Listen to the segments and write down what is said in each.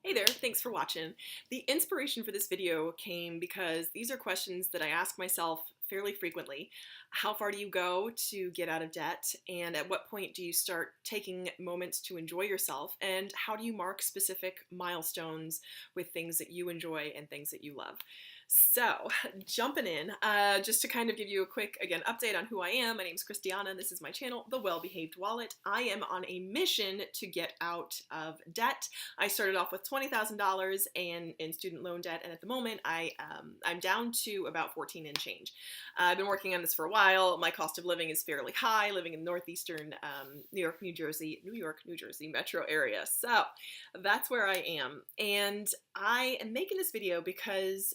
Hey there, thanks for watching. The inspiration for this video came because these are questions that I ask myself fairly frequently. How far do you go to get out of debt? And at what point do you start taking moments to enjoy yourself? And how do you mark specific milestones with things that you enjoy and things that you love? So, jumping in, just to kind of give you a quick, again, update on who I am. My name is Christiana. This is my channel, The Well-Behaved Wallet. I am on a mission to get out of debt. I started off with $20,000 in student loan debt, and at the moment, I'm down to about 14 and change. I've been working on this for a while. My cost of living is fairly high, living in northeastern New York, New Jersey metro area. So that's where I am, and I am making this video because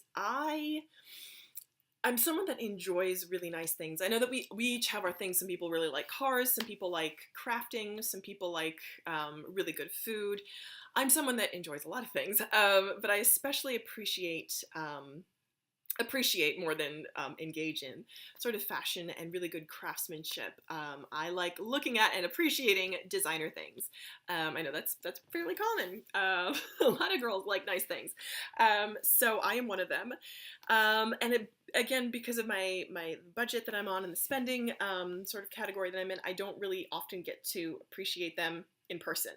I'm someone that enjoys really nice things. I know that we each have our things. Some people really like cars, some people like crafting, some people like really good food. I'm someone that enjoys a lot of things, but I especially appreciate more than engage in sort of fashion and really good craftsmanship. I like looking at and appreciating designer things. I know that's fairly common. A lot of girls like nice things. So I am one of them. Again, because of my budget that I'm on and the spending sort of category that I'm in, I don't really often get to appreciate them in person.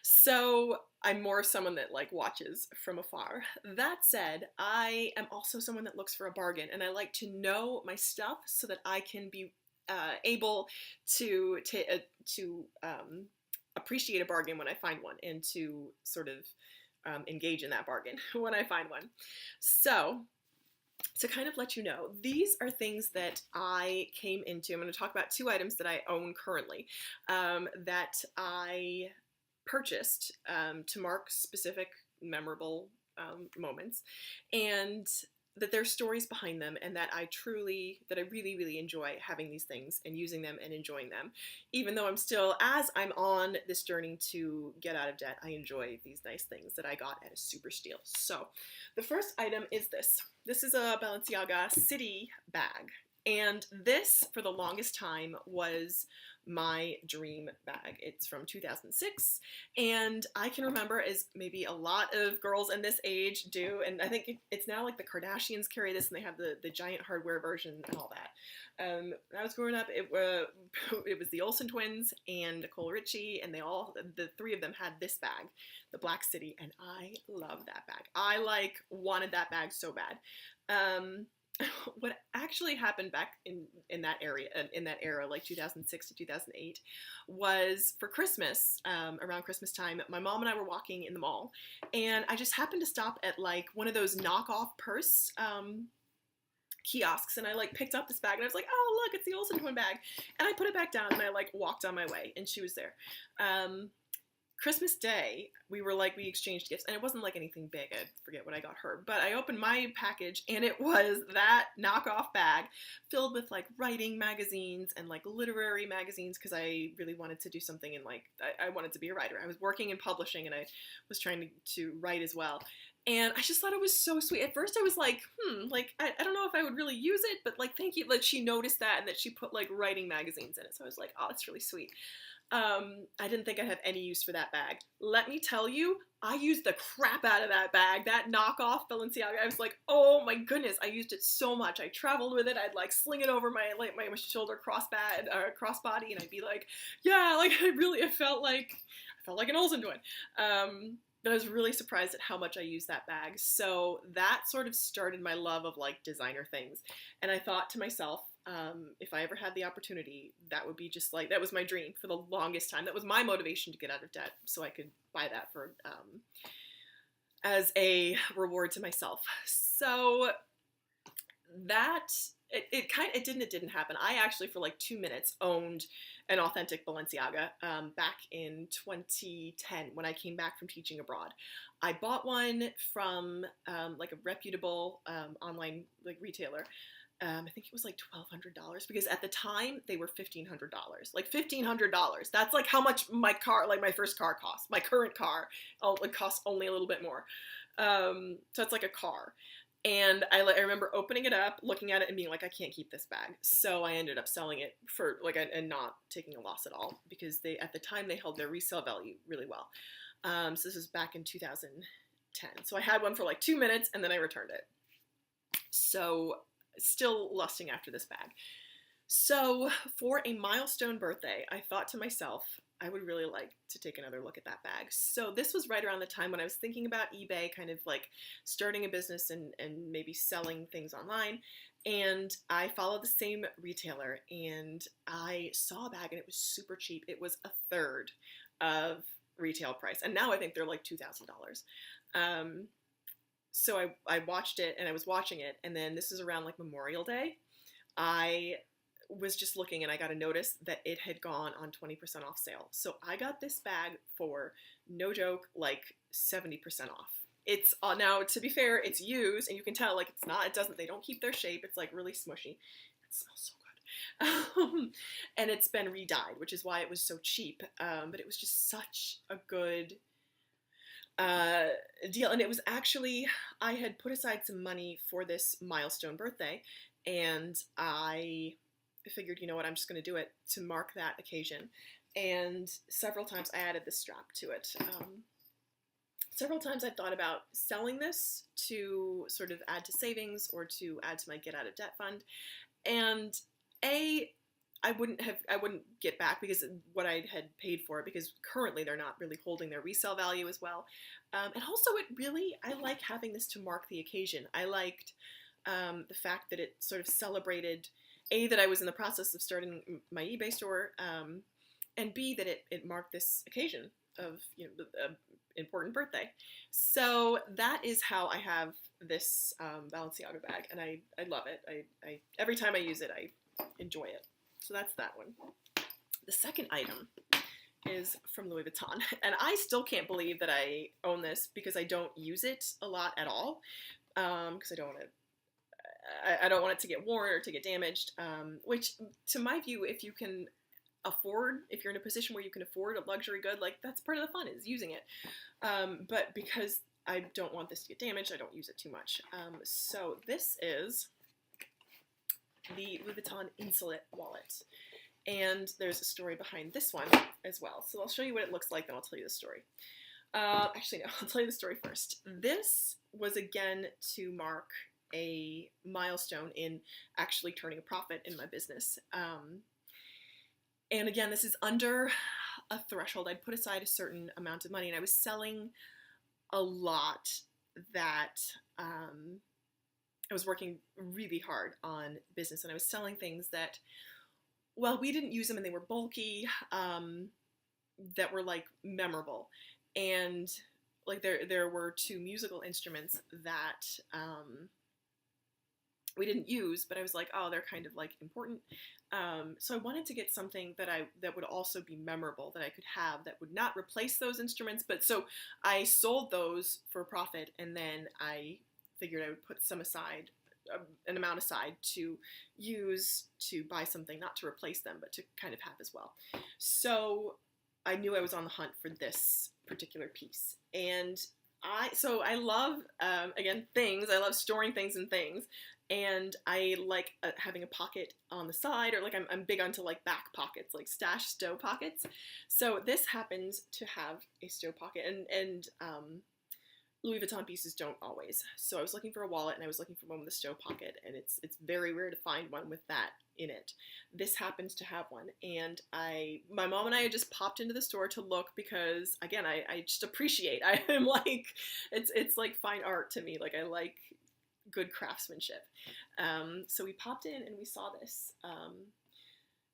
So I'm more someone that like watches from afar. That said, I am also someone that looks for a bargain, and I like to know my stuff so that I can be able to appreciate a bargain when I find one, and to sort of engage in that bargain when I find one. So to kind of let you know, these are things that I came into. I'm going to talk about two items that I own currently that I purchased to mark specific memorable moments, and that there's stories behind them, and that I really enjoy having these things and using them and enjoying them. Even though as I'm on this journey to get out of debt, I enjoy these nice things that I got at a super steal. So the first item is this. This is a Balenciaga City bag. And this, for the longest time, was my dream bag. It's from 2006, and I can remember, as maybe a lot of girls in this age do, and I think it's now like the Kardashians carry this, and they have the giant hardware version and all that. When I was growing up, it was the Olsen twins and Nicole Richie, and the three of them had this bag, the Black City, and I love that bag. I wanted that bag so bad. What actually happened back in that era, like 2006 to 2008, was for Christmas, around Christmas time, my mom and I were walking in the mall, and I just happened to stop at like one of those knockoff purse kiosks, and I like picked up this bag, and I was like, oh look, it's the Olsen twin bag, and I put it back down, and I like walked on my way, and she was there. Christmas Day, we exchanged gifts, and it wasn't like anything big. I forget what I got her, but I opened my package, and it was that knockoff bag filled with like writing magazines and like literary magazines, because I really wanted to do something in I wanted to be a writer. I was working in publishing, and I was trying to write as well. And I just thought it was so sweet. At first I was like, I don't know if I would really use it, but like, thank you. Like, she noticed that, and that she put like writing magazines in it. So I was like, oh, that's really sweet. I didn't think I'd have any use for that bag. Let me tell you, I used the crap out of that bag, that knockoff Balenciaga. I was like, oh my goodness, I used it so much. I traveled with it. I'd like sling it over my shoulder crossbody, and I'd be like, yeah, like I felt like an Olsen twin. But I was really surprised at how much I used that bag. So that sort of started my love of like designer things. And I thought to myself, if I ever had the opportunity, that would be just like, that was my dream for the longest time. That was my motivation to get out of debt, so I could buy that for as a reward to myself. So that it didn't happen. I actually, for like 2 minutes, owned an authentic Balenciaga back in 2010 when I came back from teaching abroad. I bought one from like a reputable online like retailer. I think it was like $1,200, because at the time they were $1,500. Like $1,500. That's like how much my first car cost. My current car, it costs only a little bit more. So it's like a car. And I remember opening it up, looking at it, and being like, I can't keep this bag. So I ended up selling it for and not taking a loss at all, because at the time they held their resale value really well. So this was back in 2000. 10. So I had one for like 2 minutes and then I returned it. So still lusting after this bag. So for a milestone birthday, I thought to myself, I would really like to take another look at that bag. So this was right around the time when I was thinking about eBay, kind of like starting a business and maybe selling things online. And I followed the same retailer and I saw a bag and it was super cheap. It was a third of retail price. And now I think they're like $2,000. So I watched it and I was watching it. And then this is around like Memorial Day. I was just looking and I got a notice that it had gone on 20% off sale. So I got this bag for, no joke, like 70% off. It's now, to be fair, it's used and you can tell like they don't keep their shape. It's like really smushy. It smells so good. And it's been re-dyed, which is why it was so cheap. But it was just such a good deal. And it was actually, I had put aside some money for this milestone birthday and I figured, you know what, I'm just going to do it to mark that occasion. And several times I added this strap to it. Several times I thought about selling this to sort of add to savings or to add to my get out of debt fund. And I wouldn't get back because what I had paid for it, because currently they're not really holding their resale value as well. And also I like having this to mark the occasion. I liked the fact that it sort of celebrated that I was in the process of starting my eBay store, and B, that it marked this occasion of, you know, the important birthday. So that is how I have this Balenciaga bag, and I love it. I every time I use it, I enjoy it. So that's that one. The second item is from Louis Vuitton, and I still can't believe that I own this because I don't use it a lot at all, because I don't want it to get worn or to get damaged, which to my view, if you're in a position where you can afford a luxury good, like that's part of the fun is using it. But because I don't want this to get damaged, I don't use it too much. So this is the Louis Vuitton Insolite wallet. And there's a story behind this one as well. So I'll show you what it looks like, then I'll tell you the story. Actually, no, I'll tell you the story first. This was again to mark a milestone in actually turning a profit in my business. And again, this is under a threshold. I'd put aside a certain amount of money and I was selling a lot that I was working really hard on business, and I was selling things that, well, we didn't use them and they were bulky, that were like memorable. And like there were 2 musical instruments that we didn't use, but I was like, oh, they're kind of like important. So I wanted to get something that would also be memorable, that I could have, that would not replace those instruments. But so I sold those for profit, and then I figured I would put some aside, an amount aside to use to buy something, not to replace them, but to kind of have as well. So I knew I was on the hunt for this particular piece. And I love, again, things. I love storing things in things. And I like having a pocket on the side, or like I'm big onto like back pockets, like stash stow pockets. So this happens to have a stow pocket, and Louis Vuitton pieces don't always. So I was looking for a wallet and I was looking for one with a stow pocket, and it's very rare to find one with that in it. This happens to have one, and my mom and I had just popped into the store to look because, again, I just appreciate. I am like, it's like fine art to me. Like I like good craftsmanship. So we popped in and we saw this.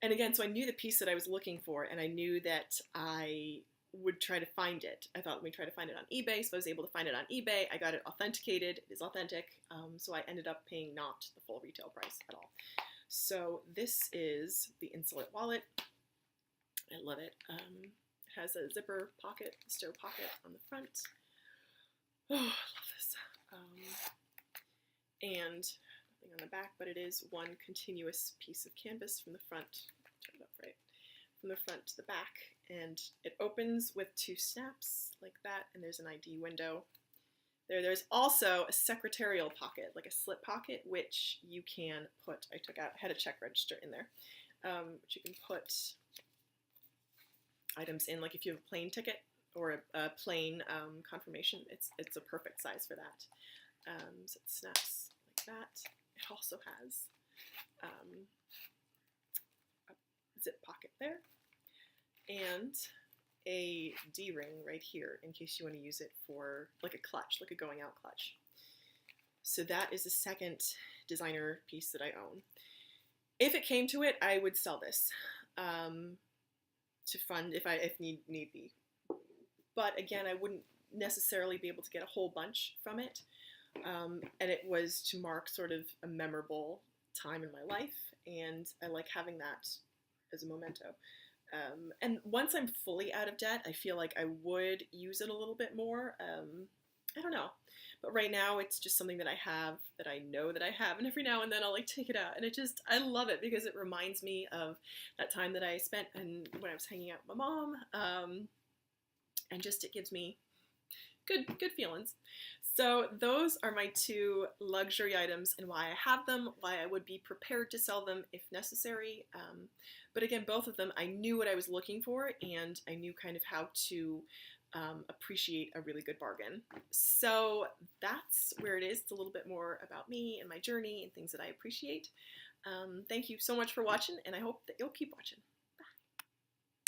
And again, so I knew the piece that I was looking for, and I knew that I would try to find it. I thought, let me try to find it on eBay. So I was able to find it on eBay. I got it authenticated. It is authentic. So I ended up paying not the full retail price at all. So this is the Insulin Wallet. I love it. It has a zipper pocket, stow pocket on the front. Oh, I love this. And nothing on the back, but it is one continuous piece of canvas from the front. Turn it up right. From the front to the back, and it opens with 2 snaps like that, and there's an ID window. There's also a secretarial pocket, like a slip pocket, which you can put, I had a check register in there, which you can put items in, like if you have a plane ticket or a plain confirmation, it's a perfect size for that. So it snaps like that. It also has a zip pocket there, and a D-ring right here in case you want to use it for like a clutch, like a going out clutch. So that is the second designer piece that I own. If it came to it, I would sell this to fund if need be. But again, I wouldn't necessarily be able to get a whole bunch from it. And it was to mark sort of a memorable time in my life, and I like having that as a memento. And once I'm fully out of debt, I feel like I would use it a little bit more. I don't know. But right now it's just something that I have, that I know that I have, and every now and then I'll like take it out, and I love it because it reminds me of that time that I spent when I was hanging out with my mom, and just it gives me good feelings. So those are my two luxury items and why I have them, why I would be prepared to sell them if necessary. But again, both of them, I knew what I was looking for, and I knew kind of how to appreciate a really good bargain. So that's where it is. It's a little bit more about me and my journey and things that I appreciate. Thank you so much for watching, and I hope that you'll keep watching.